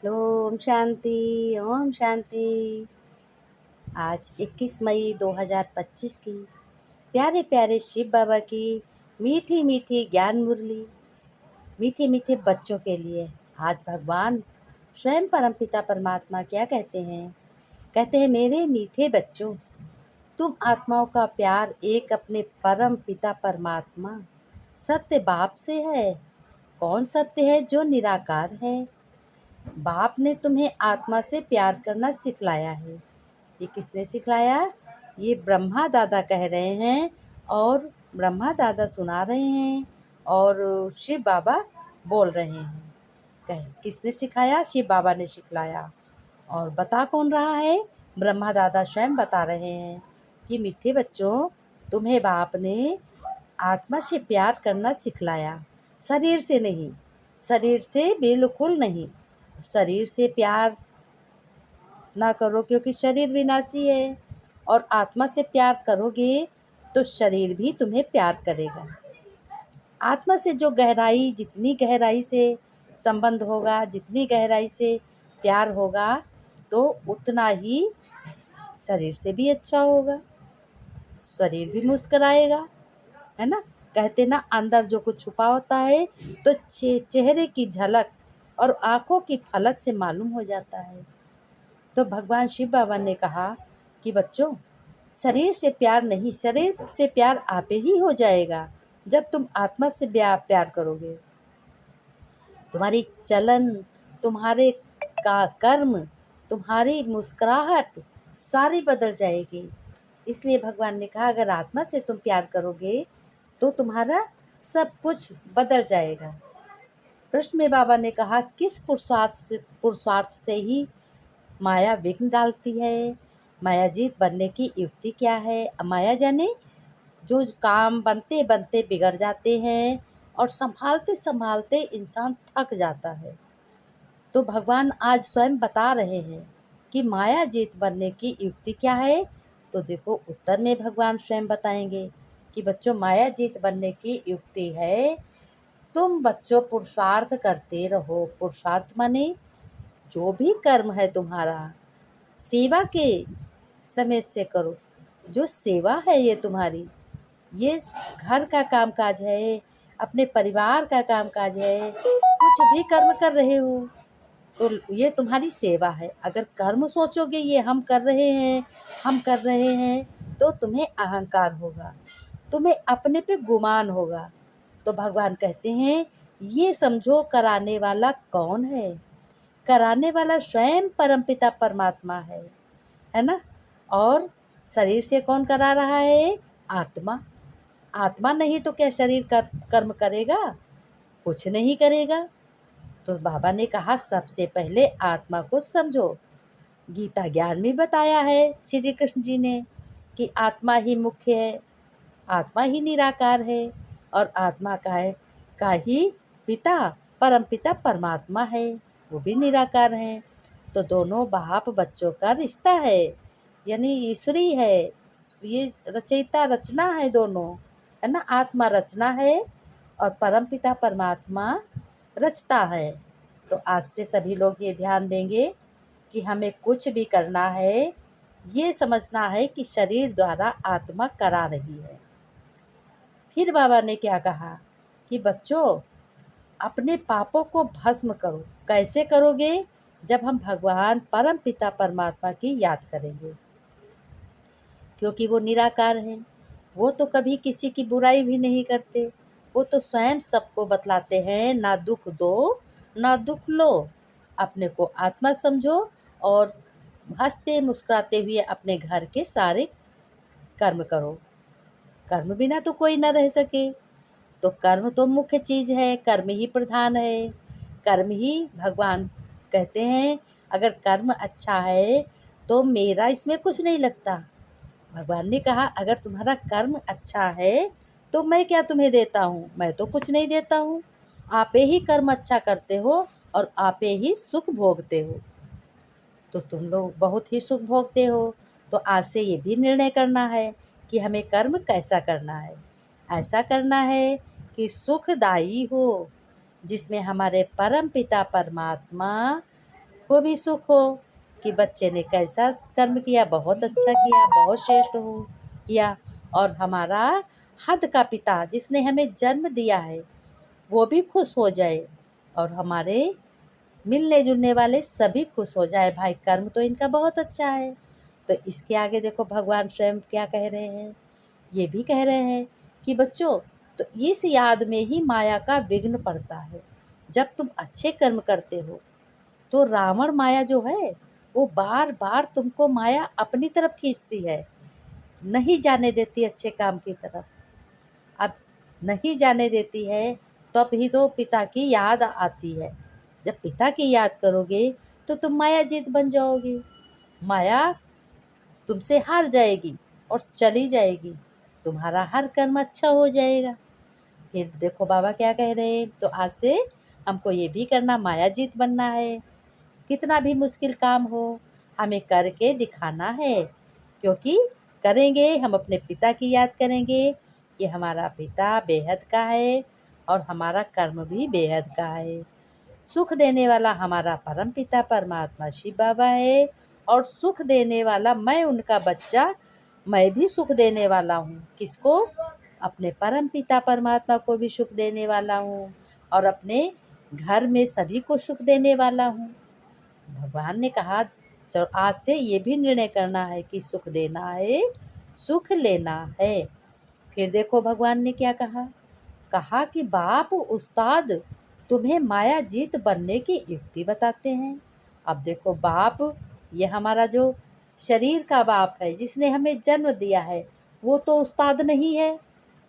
ओम शांति, ओम शांति। आज 21 मई 2025 की प्यारे प्यारे शिव बाबा की मीठी मीठी ज्ञान मुरली मीठे मीठे बच्चों के लिए। आज भगवान स्वयं परमपिता परमात्मा क्या कहते हैं? कहते हैं, मेरे मीठे बच्चों, तुम आत्माओं का प्यार एक अपने परम पिता परमात्मा सत्य बाप से है। कौन सत्य है? जो निराकार है। बाप ने तुम्हें आत्मा से प्यार करना सिखलाया है। ये किसने सिखलाया? ये ब्रह्मा दादा कह रहे हैं और ब्रह्मा दादा सुना रहे हैं और शिव बाबा बोल रहे हैं। किसने सिखाया? शिव बाबा ने सिखलाया। और बता कौन रहा है? ब्रह्मा दादा स्वयं बता रहे हैं कि मीठे बच्चों, तुम्हें बाप ने आत्मा से प्यार करना सिखलाया, शरीर से नहीं। शरीर से बिल्कुल नहीं। शरीर से प्यार ना करो, क्योंकि शरीर विनाशी है। और आत्मा से प्यार करोगे तो शरीर भी तुम्हें प्यार करेगा। आत्मा से जो गहराई, जितनी गहराई से संबंध होगा, जितनी गहराई से प्यार होगा, तो उतना ही शरीर से भी अच्छा होगा। शरीर भी मुस्कुराएगा, है ना। कहते ना, अंदर जो कुछ छुपा होता है तो चेहरे की झलक और आंखों की फलक से मालूम हो जाता है। तो भगवान शिव बाबा ने कहा कि बच्चों, शरीर से प्यार नहीं, शरीर से प्यार आपे ही हो जाएगा जब तुम आत्मा से प्यार करोगे। तुम्हारी चलन, तुम्हारे का कर्म, तुम्हारी मुस्कुराहट सारी बदल जाएगी। इसलिए भगवान ने कहा, अगर आत्मा से तुम प्यार करोगे तो तुम्हारा सब कुछ बदल जाएगा। प्रश्न में बाबा ने कहा, किस पुरुषार्थ से ही माया विघ्न डालती है? मायाजीत बनने की युक्ति क्या है? माया जाने जो काम बनते बनते बिगड़ जाते हैं और संभालते संभालते इंसान थक जाता है। तो भगवान आज स्वयं बता रहे हैं कि माया जीत बनने की युक्ति क्या है। तो देखो, उत्तर में भगवान स्वयं बताएंगे कि बच्चों, माया जीत बनने की युक्ति है, तुम बच्चों पुरुषार्थ करते रहो। पुरुषार्थ माने जो भी कर्म है तुम्हारा, सेवा के समय से करो। जो सेवा है ये तुम्हारी, ये घर का कामकाज है, अपने परिवार का कामकाज है, कुछ भी कर्म कर रहे हो तो ये तुम्हारी सेवा है। अगर कर्म सोचोगे ये हम कर रहे हैं, हम कर रहे हैं, तो तुम्हें अहंकार होगा, तुम्हें अपने पे गुमान होगा। तो भगवान कहते हैं, ये समझो कराने वाला कौन है? कराने वाला स्वयं परमपिता परमात्मा है ना। और शरीर से कौन करा रहा है? आत्मा। आत्मा नहीं तो क्या शरीर कर्म करेगा? कुछ नहीं करेगा। तो बाबा ने कहा, सबसे पहले आत्मा को समझो। गीता ज्ञान में बताया है श्री कृष्ण जी ने कि आत्मा ही मुख्य है, आत्मा ही निराकार है और आत्मा का ही पिता परम पिता परमात्मा है, वो भी निराकार है। तो दोनों बाप बच्चों का रिश्ता है, यानी ईश्वरी है। ये रचयिता रचना है दोनों, है ना। आत्मा रचना है और परम पिता परमात्मा रचता है। तो आज से सभी लोग ये ध्यान देंगे कि हमें कुछ भी करना है, ये समझना है कि शरीर द्वारा आत्मा करा रही है। फिर बाबा ने क्या कहा कि बच्चों, अपने पापों को भस्म करो। कैसे करोगे? जब हम भगवान परम पिता परमात्मा की याद करेंगे, क्योंकि वो निराकार हैं। वो तो कभी किसी की बुराई भी नहीं करते। वो तो स्वयं सबको बतलाते हैं, ना दुख दो ना दुख लो। अपने को आत्मा समझो और हंसते मुस्कुराते हुए अपने घर के सारे कर्म करो। कर्म बिना तो कोई ना रह सके। तो कर्म तो मुख्य चीज़ है, कर्म ही प्रधान है। कर्म ही भगवान कहते हैं, अगर कर्म अच्छा है तो मेरा इसमें कुछ नहीं लगता। भगवान ने कहा, अगर तुम्हारा कर्म अच्छा है तो मैं क्या तुम्हें देता हूँ? मैं तो कुछ नहीं देता हूँ। आपे ही कर्म अच्छा करते हो और आपे ही सुख भोगते हो। तो तुम लोग बहुत ही सुख भोगते हो। तो आज से ये भी निर्णय करना है कि हमें कर्म कैसा करना है। ऐसा करना है कि सुखदायी हो, जिसमें हमारे परम पिता परमात्मा को भी सुख हो कि बच्चे ने कैसा कर्म किया, बहुत अच्छा किया, बहुत श्रेष्ठ हो किया। और हमारा हद का पिता जिसने हमें जन्म दिया है वो भी खुश हो जाए, और हमारे मिलने जुलने वाले सभी खुश हो जाए। भाई कर्म तो इनका बहुत अच्छा है। तो इसके आगे देखो भगवान स्वयं क्या कह रहे हैं। ये भी कह रहे हैं कि बच्चों, तो इस याद में ही माया का विघ्न पड़ता है। जब तुम अच्छे कर्म करते हो तो रावण माया जो है वो बार बार तुमको माया अपनी तरफ खींचती है, नहीं जाने देती अच्छे काम की तरफ। अब नहीं जाने देती है तब ही तो पिता की याद आती है। जब पिता की याद करोगे तो तुम माया जीत बन जाओगे। माया तुमसे हार जाएगी और चली जाएगी, तुम्हारा हर कर्म अच्छा हो जाएगा। फिर देखो बाबा क्या कह रहे हैं, तो आज से हमको ये भी करना, माया जीत बनना है। कितना भी मुश्किल काम हो हमें करके दिखाना है, क्योंकि करेंगे हम अपने पिता की याद करेंगे कि हमारा पिता बेहद का है और हमारा कर्म भी बेहद का है। सुख देने वाला हमारा परम पिता परमात्मा शिव बाबा है, और सुख देने वाला मैं उनका बच्चा, मैं भी सुख देने वाला हूँ। किसको? अपने परम पिता परमात्मा को भी सुख देने वाला हूँ, और अपने घर में सभी को सुख देने वाला हूँ। भगवान ने कहा आज से ये भी निर्णय करना है कि सुख देना है, सुख लेना है। फिर देखो भगवान ने क्या कहा, कहा कि बाप उस्ताद तुम्हें माया जीत बनने की युक्ति बताते हैं। अब देखो बाप, ये हमारा जो शरीर का बाप है जिसने हमें जन्म दिया है, वो तो उस्ताद नहीं है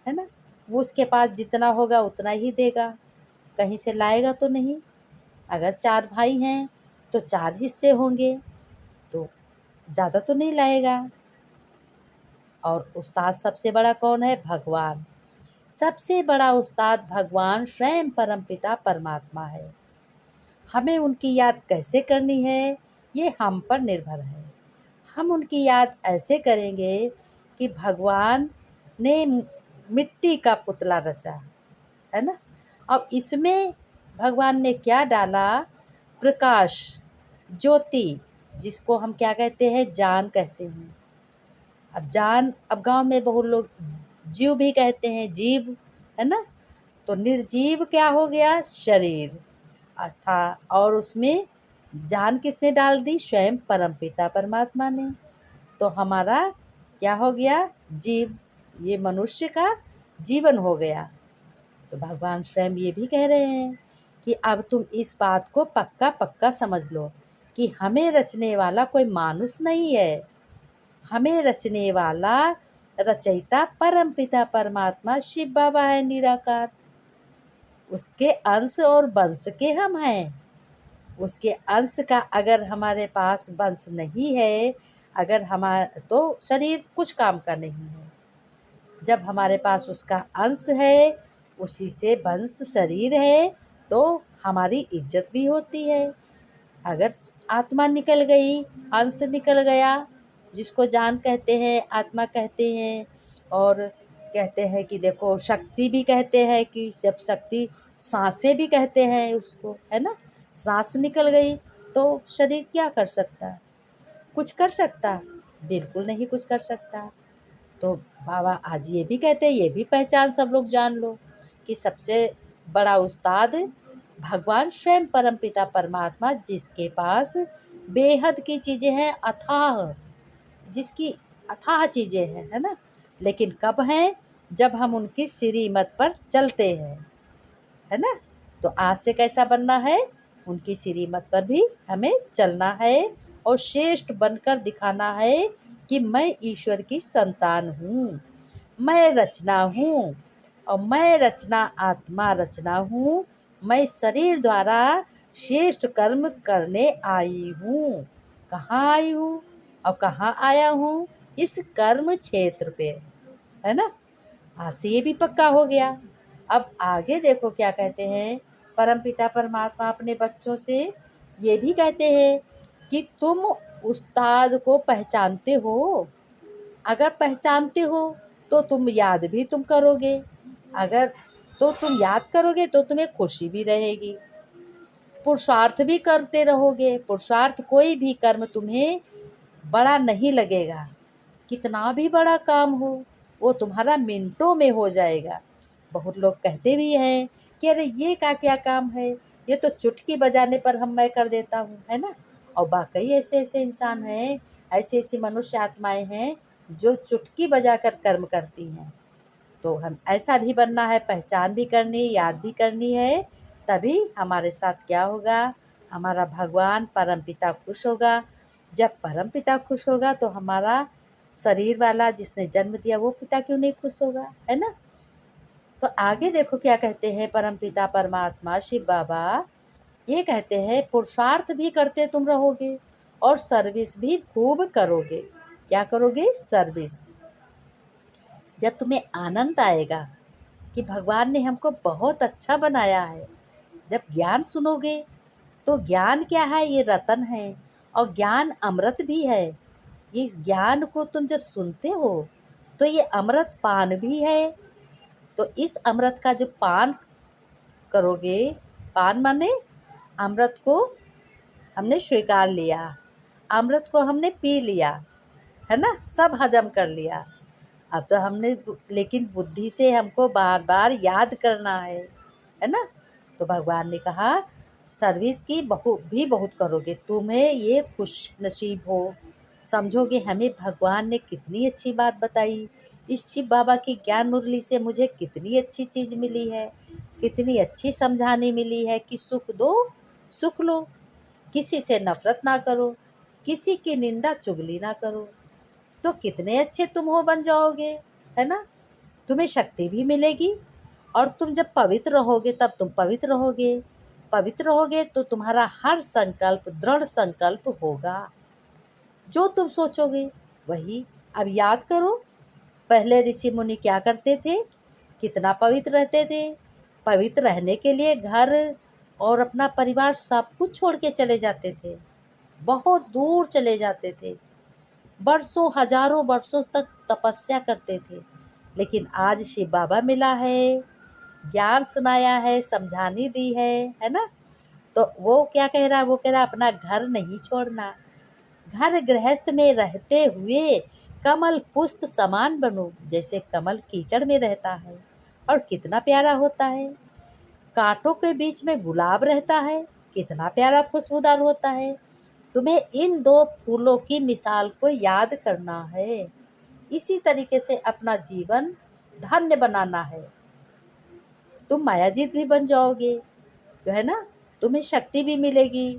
ना। वो उसके पास जितना होगा उतना ही देगा, कहीं से लाएगा तो नहीं। अगर 4 भाई हैं तो 4 हिस्से होंगे, तो ज़्यादा तो नहीं लाएगा। और उस्ताद सबसे बड़ा कौन है? भगवान। सबसे बड़ा उस्ताद भगवान स्वयं परमपिता परमात्मा है। हमें उनकी याद कैसे करनी है ये हम पर निर्भर है। हम उनकी याद ऐसे करेंगे कि भगवान ने मिट्टी का पुतला रचा है ना। अब इसमें भगवान ने क्या डाला? प्रकाश, ज्योति, जिसको हम क्या कहते हैं? जान कहते हैं। अब जान, अब गांव में बहुत लोग जीव भी कहते हैं, जीव, है ना। तो निर्जीव क्या हो गया? शरीर था, और उसमें जान किसने डाल दी? स्वयं परमपिता परमात्मा ने। तो हमारा क्या हो गया? जीव, ये मनुष्य का जीवन हो गया। तो भगवान स्वयं ये भी कह रहे हैं कि अब तुम इस बात को पक्का पक्का समझ लो कि हमें रचने वाला कोई मानुष नहीं है। हमें रचने वाला रचयिता परमपिता परमात्मा शिव बाबा है निराकार। उसके अंश और वंश के हम हैं। उसके अंश का अगर हमारे पास वंश नहीं है, अगर हमारा, तो शरीर कुछ काम का नहीं है। जब हमारे पास उसका अंश है, उसी से वंश शरीर है, तो हमारी इज्जत भी होती है। अगर आत्मा निकल गई, अंश निकल गया, जिसको जान कहते हैं, आत्मा कहते हैं, और कहते हैं कि देखो शक्ति भी कहते हैं, कि जब शक्ति, सांसें भी कहते हैं उसको, है ना। सांस निकल गई तो शरीर क्या कर सकता है? कुछ कर सकता? बिल्कुल नहीं कुछ कर सकता। तो बाबा आज ये भी कहते हैं, ये भी पहचान सब लोग जान लो कि सबसे बड़ा उस्ताद भगवान स्वयं परमपिता परमात्मा, जिसके पास बेहद की चीज़ें हैं, अथाह, जिसकी अथाह चीज़ें हैं, है ना। लेकिन कब हैं? जब हम उनकी श्रीमत पर चलते हैं, है ना। तो आज से कैसा बनना है? उनकी श्रीमत पर भी हमें चलना है, और श्रेष्ठ बनकर दिखाना है कि मैं ईश्वर की संतान हूँ, मैं रचना हूँ, और मैं रचना, आत्मा रचना हूँ। मैं शरीर द्वारा श्रेष्ठ कर्म करने आई हूँ। कहाँ आई हूँ और कहाँ आया हूँ? इस कर्म क्षेत्र पे, है ना। आज से ये भी पक्का हो गया। अब आगे देखो क्या कहते हैं परमपिता परमात्मा अपने बच्चों से। ये भी कहते हैं कि तुम उस्ताद को पहचानते हो। अगर पहचानते हो तो तुम याद भी तुम करोगे। अगर तो तुम याद करोगे तो तुम्हें खुशी भी रहेगी। पुरुषार्थ भी करते रहोगे, पुरुषार्थ कोई भी कर्म तुम्हें बड़ा नहीं लगेगा। कितना भी बड़ा काम हो वो तुम्हारा मिनटों में हो जाएगा। बहुत लोग कहते भी हैं कि अरे ये क्या काम है, ये तो चुटकी बजाने पर मैं कर देता हूँ, है ना। और वाकई ऐसे ऐसे इंसान हैं, ऐसी ऐसी मनुष्य आत्माएं हैं जो चुटकी बजाकर कर्म करती हैं। तो हम ऐसा भी बनना है, पहचान भी करनी, याद भी करनी है। तभी हमारे साथ क्या होगा, हमारा भगवान परमपिता खुश होगा। जब परमपिता खुश होगा तो हमारा शरीर वाला जिसने जन्म दिया वो पिता क्यों नहीं खुश होगा, है ना। तो आगे देखो क्या कहते हैं परमपिता परमात्मा शिव बाबा। ये कहते हैं पुरुषार्थ भी करते तुम रहोगे और सर्विस भी खूब करोगे। क्या करोगे, सर्विस। जब तुम्हें आनंद आएगा कि भगवान ने हमको बहुत अच्छा बनाया है। जब ज्ञान सुनोगे तो ज्ञान क्या है, ये रतन है और ज्ञान अमृत भी है। ये ज्ञान को तुम जब सुनते हो तो ये अमृत पान भी है। तो इस अमृत का जो पान करोगे, पान माने अमृत को हमने स्वीकार लिया, अमृत को हमने पी लिया, है ना, सब हजम कर लिया। अब तो हमने लेकिन बुद्धि से हमको बार बार याद करना है ना। तो भगवान ने कहा सर्विस की बहुत करोगे, तुम्हें ये खुश नसीब हो। समझोगे हमें भगवान ने कितनी अच्छी बात बताई, इस शिव बाबा की ज्ञान मुरली से मुझे कितनी अच्छी चीज़ मिली है, कितनी अच्छी समझाने मिली है कि सुख दो सुख लो, किसी से नफरत ना करो, किसी की निंदा चुगली ना करो, तो कितने अच्छे तुम हो बन जाओगे, है ना। तुम्हें शक्ति भी मिलेगी और तुम जब पवित्र रहोगे तब तुम पवित्र रहोगे। पवित्र रहोगे तो तुम्हारा हर संकल्प दृढ़ संकल्प होगा। जो तुम सोचोगे वही। अब याद करो, पहले ऋषि मुनि क्या करते थे, कितना पवित्र रहते थे। पवित्र रहने के लिए घर और अपना परिवार सब कुछ छोड़ के चले जाते थे, बहुत दूर चले जाते थे, बरसों हजारों वर्षों तक तपस्या करते थे। लेकिन आज शिव बाबा मिला है, ज्ञान सुनाया है, समझानी दी है ना। तो वो क्या कह रहा है, वो कह रहा अपना घर नहीं छोड़ना, घर गृहस्थ में रहते हुए कमल पुष्प समान बनो। जैसे कमल कीचड़ में रहता है और कितना प्यारा होता है, कांटों के बीच में गुलाब रहता है, कितना प्यारा खुशबूदार होता है। तुम्हें इन दो फूलों की मिसाल को याद करना है। इसी तरीके से अपना जीवन धन्य बनाना है। तुम मायाजीत भी बन जाओगे, है ना। तुम्हें शक्ति भी मिलेगी,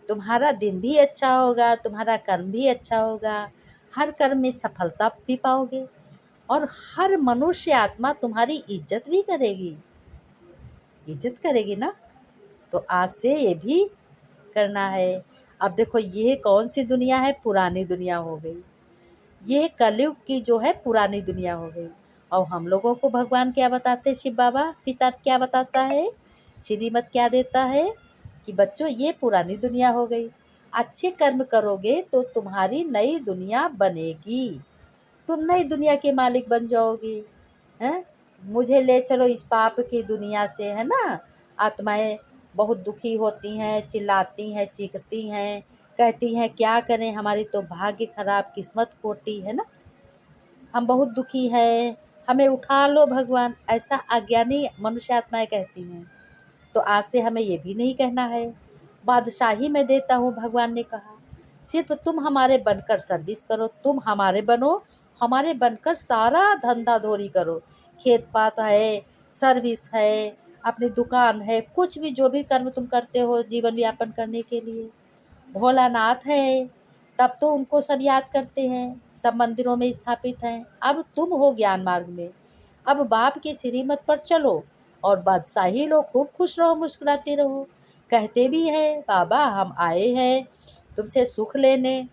तुम्हारा दिन भी अच्छा होगा, तुम्हारा कर्म भी अच्छा होगा, हर कर्म में सफलता भी पाओगे और हर मनुष्य आत्मा तुम्हारी इज्जत भी करेगी, इज्जत करेगी ना। तो आज से ये भी करना है। अब देखो ये कौन सी दुनिया है, पुरानी दुनिया हो गई। ये कलयुग की जो है पुरानी दुनिया हो गई। और हम लोगों को भगवान क्या बताते हैं, शिव बाबा पिता क्या बताता है, श्रीमत क्या देता है कि बच्चों ये पुरानी दुनिया हो गई, अच्छे कर्म करोगे तो तुम्हारी नई दुनिया बनेगी, तुम नई दुनिया के मालिक बन जाओगे। हैं, मुझे ले चलो इस पाप की दुनिया से, है ना। आत्माएं बहुत दुखी होती हैं, चिल्लाती हैं, चीखती हैं, कहती हैं क्या करें, हमारी तो भाग्य खराब, किस्मत खोटी, है ना, हम बहुत दुखी हैं, हमें उठा लो भगवान, ऐसा अज्ञानी मनुष्य आत्माएं कहती हैं। तो आज से हमें ये भी नहीं कहना है, बादशाही मैं देता हूँ, भगवान ने कहा सिर्फ तुम हमारे बनकर सर्विस करो, तुम हमारे बनो, हमारे बनकर सारा धंधा धोरी करो, खेत पात है, सर्विस है, अपनी दुकान है, कुछ भी जो भी कर्म तुम करते हो जीवन यापन करने के लिए। भोलानाथ है, तब तो उनको सब याद करते हैं, सब मंदिरों में स्थापित हैं। अब तुम हो ज्ञान मार्ग में, अब बाप की श्रीमत पर चलो और बादशाही लो, खूब खुश रहो, मुस्कुराते रहो। कहते भी हैं बाबा हम आए हैं तुमसे सुख लेने,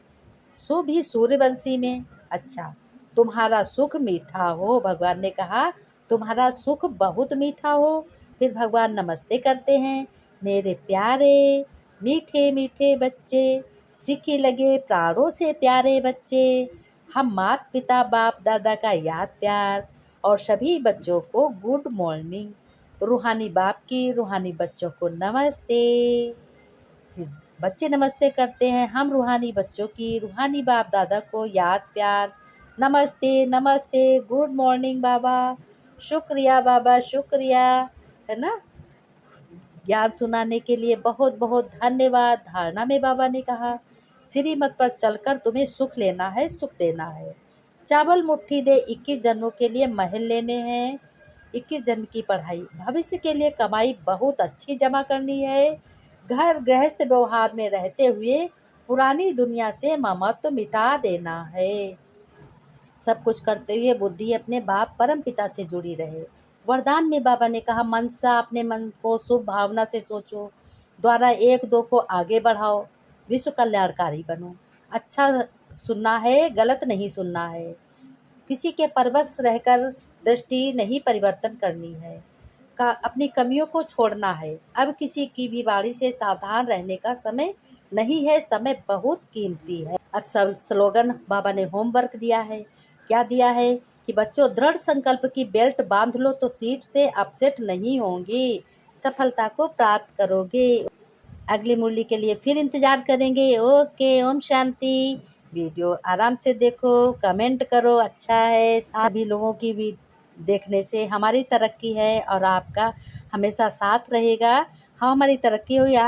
सो भी सूर्यवंशी में। अच्छा, तुम्हारा सुख मीठा हो, भगवान ने कहा तुम्हारा सुख बहुत मीठा हो। फिर भगवान नमस्ते करते हैं, मेरे प्यारे मीठे मीठे बच्चे, सीखे लगे प्राणों से प्यारे बच्चे, हम माता पिता बाप दादा का याद प्यार और सभी बच्चों को गुड मॉर्निंग। रूहानी बाप की रूहानी बच्चों को नमस्ते। फिर बच्चे नमस्ते करते हैं, हम रूहानी बच्चों की रूहानी बाप दादा को याद प्यार नमस्ते नमस्ते, गुड मॉर्निंग बाबा, शुक्रिया बाबा शुक्रिया, है ना। ज्ञान सुनाने के लिए बहुत बहुत धन्यवाद। धारणा में बाबा ने कहा, श्रीमत पर चलकर तुम्हें सुख लेना है, सुख देना है। चावल मुट्ठी दे 21 जन्मों के लिए महल लेने हैं, 21 जन्म की पढ़ाई, भविष्य के लिए कमाई बहुत अच्छी जमा करनी है। घर गृहस्थ व्यवहार में रहते हुए पुरानी दुनिया से ममत्व मिटा देना है। सब कुछ करते हुए बुद्धि अपने बाप परम पिता से जुड़ी रहे। वरदान में बाबा ने कहा, मनसा अपने मन को शुभ भावना से सोचो, द्वारा एक दो को आगे बढ़ाओ, विश्व कल्याणकारी बनो। अच्छा सुनना है, गलत नहीं सुनना है। किसी के परवश रहकर दृष्टि नहीं परिवर्तन करनी है। अपनी कमियों को छोड़ना है। अब किसी की भी वाणी से सावधान रहने का समय नहीं है, समय बहुत कीमती है। अब सब स्लोगन बाबा ने होमवर्क दिया है। क्या दिया है कि बच्चों, दृढ़ संकल्प की बेल्ट बांध लो तो सीट से अपसेट नहीं होंगी, सफलता को प्राप्त करोगे। अगली मुरली के लिए फिर इंतजार करेंगे। ओके, ओम शांति। वीडियो आराम से देखो, कमेंट करो अच्छा है। सभी लोगों की भी देखने से हमारी तरक्की है और आपका हमेशा साथ रहेगा। हाँ, हमारी तरक्की हो या